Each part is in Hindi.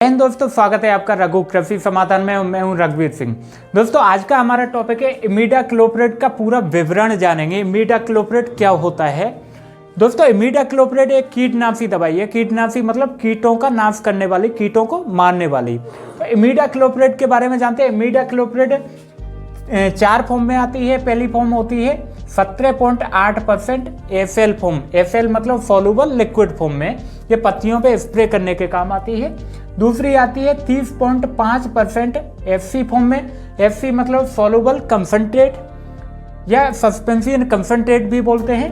दोस्तों, स्वागत है आपका रघु कृषि समाधान में। मैं हूं रघुवीर सिंह। दोस्तों, आज का हमारा टॉपिक है इमिडाक्लोप्रिड का पूरा विवरण जानेंगे। इमिडाक्लोप्रिड क्या होता है। दोस्तों, इमिडाक्लोप्रिड एक कीटनाशी दवाई है। कीटनाशी मतलब कीटों का नाश करने वाली, कीटों को मारने वाली। तो इमिडाक्लोप्रिड के बारे में जानते हैं। इमिडाक्लोप्रिड 4 फॉर्म में आती है। पहली फॉर्म होती है 17.8% एफएल फॉर्म। एफएल मतलब सॉल्युबल लिक्विड फॉर्म में, ये पत्तियों पे स्प्रे करने के काम आती है। दूसरी आती है 30.5% एफसी फॉर्म में। एफसी मतलब सॉल्युबल कंसंट्रेट या सस्पेंशन कंसंट्रेट भी बोलते हैं।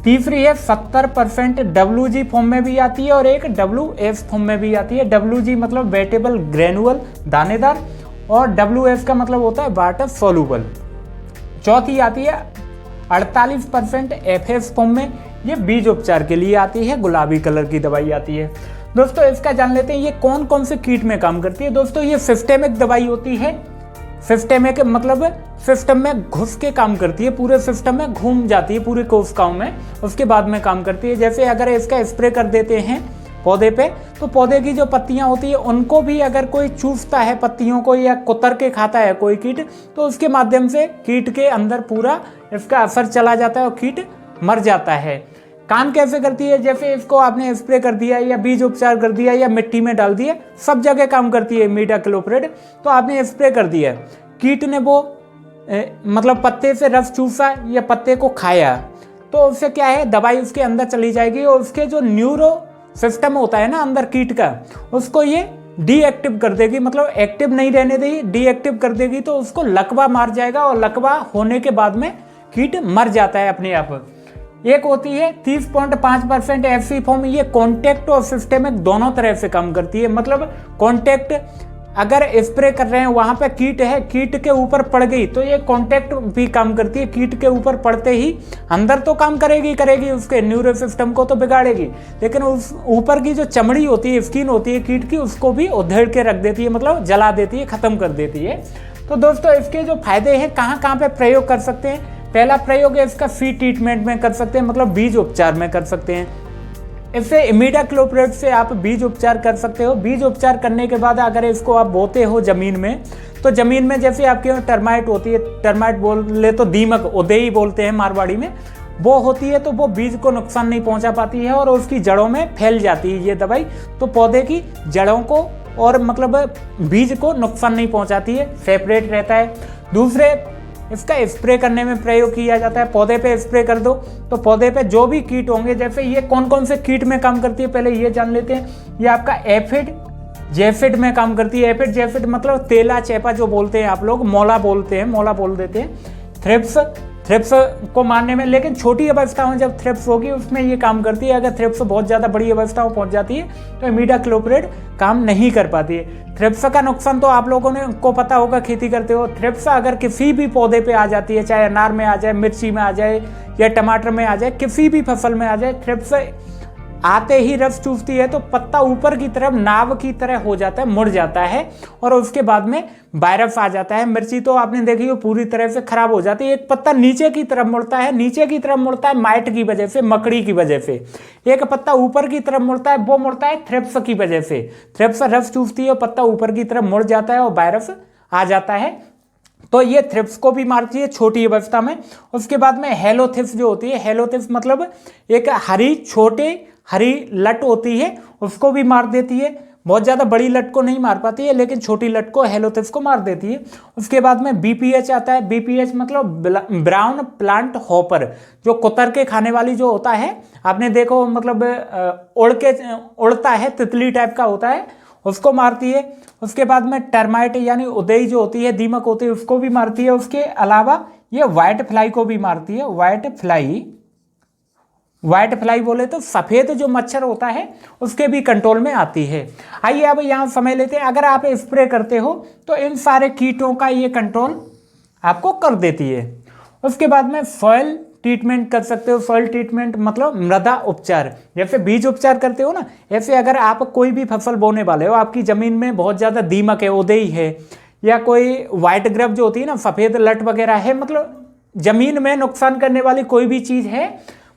तीसरी है 70% डब्ल्यूजी फॉर्म में भी आती है और एक डब्ल्यूएफ फॉर्म में भी आती है। डब्ल्यूजी मतलब वेटेबल ग्रेनुअल दानेदार और डब्ल्यूएफ का मतलब होता है वाटर सॉल्युबल। चौथी आती है 48% एफएस फॉर्म में। ये बीज उपचार के लिए आती है। गुलाबी कलर की दवाई आती है। दोस्तों, इसका जान लेते हैं ये कौन कौन से कीट में काम करती है। दोस्तों, ये सिस्टेमिक दवाई होती है। सिस्टेमिक मतलब सिस्टम में घुस के काम करती है, पूरे सिस्टम में घूम जाती है, पूरे कोशिकाओं में, उसके बाद में काम करती है। जैसे अगर इसका स्प्रे कर देते हैं पौधे पे, तो पौधे की जो पत्तियां होती है उनको भी अगर कोई चूसता है पत्तियों को या कुतर के खाता है कोई कीट, तो उसके माध्यम से कीट के अंदर पूरा इसका असर चला जाता है और कीट मर जाता है। काम कैसे करती है, जैसे इसको आपने स्प्रे कर दिया या बीज उपचार कर दिया या मिट्टी में डाल दिया, सब जगह काम करती है इमिडाक्लोप्रिड। तो आपने स्प्रे कर दिया, कीट ने वो मतलब पत्ते से रस चूसा या पत्ते को खाया, तो उससे क्या है, दवाई उसके अंदर चली जाएगी और उसके जो न्यूरो सिस्टम होता है ना अंदर कीट का, उसको ये डीएक्टिव कर देगी, मतलब एक्टिव नहीं रहने देगी, डीएक्टिव कर देगी। तो उसको लकवा मार जाएगा और लकवा होने के बाद में कीट मर जाता है अपने आप। एक होती है 30.5% एफसी फॉर्म। ये कॉन्टैक्ट और सिस्टेमिक दोनों तरह से काम करती है। मतलब कॉन्टैक्ट अगर स्प्रे कर रहे हैं, वहां पे कीट है, कीट के ऊपर पड़ गई तो ये कॉन्टैक्ट भी काम करती है। कीट के ऊपर पड़ते ही अंदर तो काम करेगी, उसके न्यूरो सिस्टम को तो बिगाड़ेगी, लेकिन उस ऊपर की जो चमड़ी होती है, स्किन होती है कीट की, उसको भी उधेड़ के रख देती है, मतलब जला देती है, खत्म कर देती है। तो दोस्तों, इसके जो फायदे हैं, कहाँ कहाँ पे प्रयोग कर सकते हैं। पहला प्रयोग है इसका सीड ट्रीटमेंट में कर सकते हैं, मतलब बीज उपचार में कर सकते हैं। इससे इमिडाक्लोप्रिड से आप बीज उपचार कर सकते हो। बीज उपचार करने के बाद अगर इसको आप बोते हो जमीन में, तो जमीन में जैसे आपके यहाँ टर्माइट होती है, टर्माइट बोले तो दीमक, उदेही बोलते हैं मारवाड़ी में, वो होती है, तो वो बीज को नुकसान नहीं पहुंचा पाती है और उसकी जड़ों में फैल जाती है ये दवाई, तो पौधे की जड़ों को और मतलब बीज को नुकसान नहीं पहुंचाती है, सेपरेट रहता है। दूसरे, इसका स्प्रे करने में प्रयोग किया जाता है। पौधे पे स्प्रे कर दो तो पौधे पे जो भी कीट होंगे, जैसे ये कौन कौन से कीट में काम करती है पहले ये जान लेते हैं। ये आपका एफिड जेफिड में काम करती है। एफिड जेफिड मतलब तेला चेपा जो बोलते हैं आप लोग, मौला बोलते हैं, मौला बोल देते हैं। थ्रिप्स को मारने में, लेकिन छोटी अवस्था में जब थ्रिप्स होगी उसमें ये काम करती है। अगर थ्रिप्स बहुत ज़्यादा बड़ी अवस्था में पहुंच जाती है तो इमिडाक्लोप्रिड काम नहीं कर पाती है। थ्रिप्स का नुकसान तो आप लोगों को पता होगा, खेती करते हो। थ्रिप्स अगर किसी भी पौधे पे आ जाती है, चाहे अनार में आ जाए, मिर्ची में आ जाए या टमाटर में आ जाए, किसी भी फसल में आ जाए, थ्रिप्स आते ही रस चूसती है तो पत्ता ऊपर की तरफ नाव की तरह हो जाता है, मुड़ जाता है और उसके बाद में वायरस आ जाता है। मिर्ची तो आपने देखी हो पूरी तरह से खराब हो जाती है। एक पत्ता नीचे की तरफ मुड़ता है, नीचे की तरफ मुड़ता है माइट की वजह से, मकड़ी की वजह से। एक पत्ता ऊपर की तरफ मुड़ता है, वो मुड़ता है थ्रिप्स की वजह से। थ्रिप्स रस चूसती है, पत्ता ऊपर की तरफ मुड़ जाता है और वायरस आ जाता है। तो ये थ्रिप्स को भी मारती है छोटी अवस्था में। उसके बाद में हेलोथिप्स जो होती है, हेलोथिप्स मतलब एक हरी लट होती है, उसको भी मार देती है। बहुत ज़्यादा बड़ी लट को नहीं मार पाती है, लेकिन छोटी लट को, हेलोथिप्स को मार देती है। उसके बाद में बीपीएच आता है। बीपीएच मतलब ब्राउन प्लांट हॉपर, जो कुतर के खाने वाली जो होता है, आपने देखो मतलब उड़ता है, तितली टाइप का होता है, उसको मारती है। उसके बाद में टर्माइट यानी उदेही जो होती है, दीमक होती है, उसको भी मारती है। उसके अलावा ये व्हाइट फ्लाई को भी मारती है। व्हाइट फ्लाई बोले तो सफ़ेद जो मच्छर होता है उसके भी कंट्रोल में आती है। आइए अब यहाँ समझ लेते हैं, अगर आप स्प्रे करते हो तो इन सारे कीटों का ये कंट्रोल आपको कर देती है। उसके बाद में सॉइल ट्रीटमेंट कर सकते हो। सॉइल ट्रीटमेंट मतलब मृदा उपचार, जैसे बीज उपचार करते हो ना, ऐसे अगर आप कोई भी फसल बोने वाले हो, आपकी ज़मीन में बहुत ज़्यादा दीमक है, उदेही है, या कोई वाइट ग्रब जो होती है ना, सफ़ेद लट वगैरह है, मतलब ज़मीन में नुकसान करने वाली कोई भी चीज़ है,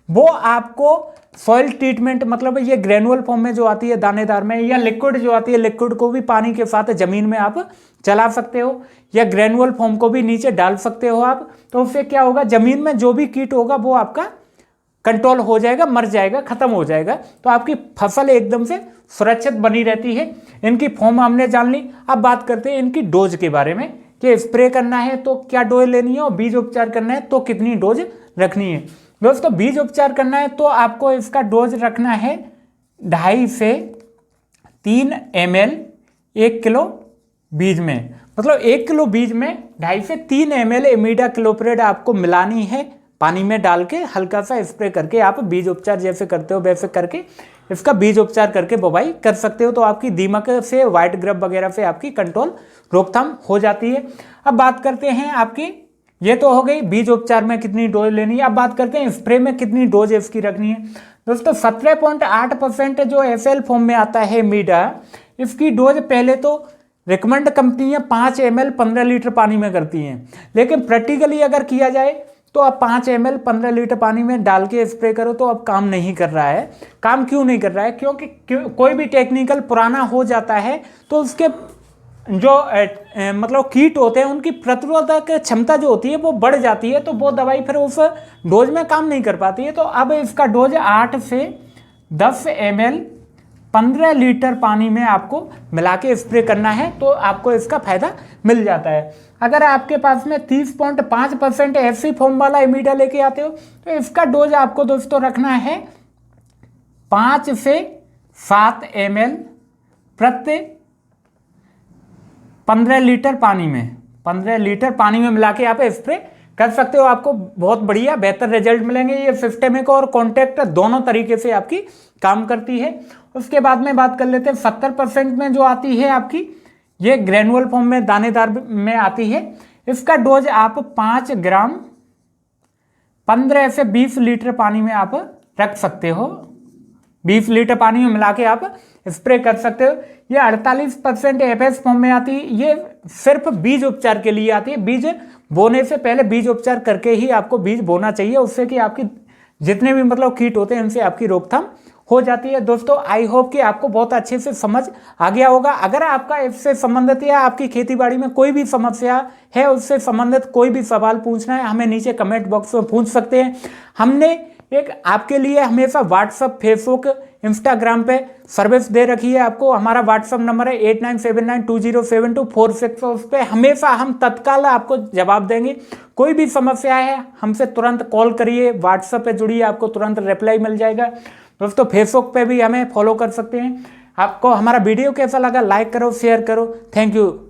वो आपको सॉइल ट्रीटमेंट, मतलब ये ग्रेनुअल फॉर्म में जो आती है दानेदार में, या लिक्विड जो आती है, लिक्विड को भी पानी के साथ ज़मीन में आप चला सकते हो, या ग्रेनुअल फॉर्म को भी नीचे डाल सकते हो आप। तो उससे क्या होगा, ज़मीन में जो भी कीट होगा वो आपका कंट्रोल हो जाएगा, मर जाएगा, खत्म हो जाएगा। तो आपकी फसल एकदम से सुरक्षित बनी रहती है। इनकी फॉर्म हमने जान ली। अब बात करते हैं इनकी डोज के बारे में कि स्प्रे करना है तो क्या डोज लेनी है और बीज उपचार करना है तो कितनी डोज रखनी है। दोस्तों बीज उपचार करना है तो आपको इसका डोज रखना है 2.5 से 3 ml 1 किलो बीज में। मतलब 1 किलो बीज में 2.5 से 3 ml इमिडाक्लोप्रिड आपको मिलानी है, पानी में डाल के हल्का सा स्प्रे करके आप बीज उपचार जैसे करते हो वैसे करके इसका बीज उपचार करके बुवाई कर सकते हो। तो आपकी दीमक से, व्हाइट ग्रब वगैरह से आपकी कंट्रोल, रोकथाम हो जाती है। अब बात करते हैं आपकी, ये तो हो गई बीज उपचार में कितनी डोज लेनी है। अब बात करते हैं स्प्रे में कितनी डोज इसकी रखनी है। दोस्तों 17.8% जो FL फॉर्म में आता है मीडा, इसकी डोज पहले तो रिकमेंड कंपनियां 5 ml 15 लीटर पानी में करती हैं, लेकिन प्रैक्टिकली अगर किया जाए तो आप 5 ml 15 लीटर पानी में डाल के स्प्रे करो तो अब काम नहीं कर रहा है। काम क्यों नहीं कर रहा है? क्योंकि कोई भी टेक्निकल पुराना हो जाता है तो उसके जो मतलब कीट होते हैं उनकी प्रतिरोधक क्षमता जो होती है वो बढ़ जाती है, तो वो दवाई फिर उस डोज में काम नहीं कर पाती है। तो अब इसका डोज 8 से 10 ml 15 लीटर पानी में आपको मिला के स्प्रे करना है, तो आपको इसका फायदा मिल जाता है। अगर आपके पास में 30.5% FC फॉर्म वाला इमीडा लेके आते हो तो इसका डोज आपको दोस्तों रखना है 5 से 7 ml प्रति 15 लीटर पानी में। 15 लीटर पानी में मिला के आप स्प्रे कर सकते हो, आपको बहुत बढ़िया बेहतर रिजल्ट मिलेंगे। ये सिस्टेमिक और कॉन्टैक्ट दोनों तरीके से आपकी काम करती है। उसके बाद में बात कर लेते हैं 70% में जो आती है आपकी, ये ग्रेनुअल फॉर्म में दानेदार में आती है। इसका डोज आप 5 ग्राम 15 से 20 लीटर पानी में आप रख सकते हो। 20 लीटर पानी में मिला के आप स्प्रे कर सकते हो। ये 48% FS फॉर्म में आती है। ये सिर्फ बीज उपचार के लिए आती है। बीज बोने से पहले बीज उपचार करके ही आपको बीज बोना चाहिए, उससे कि आपकी जितने भी मतलब कीट होते हैं इनसे आपकी रोकथाम हो जाती है। दोस्तों आई होप कि आपको बहुत अच्छे से समझ आ गया होगा। अगर आपका इससे संबंधित या आपकी खेतीबाड़ी में कोई भी समस्या है, उससे संबंधित कोई भी सवाल पूछना है, हमें नीचे कमेंट बॉक्स में पूछ सकते हैं। हमने एक आपके लिए हमेशा व्हाट्सअप, फेसबुक, इंस्टाग्राम पे सर्विस दे रखी है आपको। हमारा व्हाट्सअप नंबर है 8979207246। उस पर हमेशा हम तत्काल आपको जवाब देंगे। कोई भी समस्या है हमसे तुरंत कॉल करिए, व्हाट्सएप पे जुड़िए, आपको तुरंत रिप्लाई मिल जाएगा। दोस्तों फेसबुक पे भी हमें फॉलो कर सकते हैं। आपको हमारा वीडियो कैसा लगा, लाइक करो, शेयर करो। Thank you.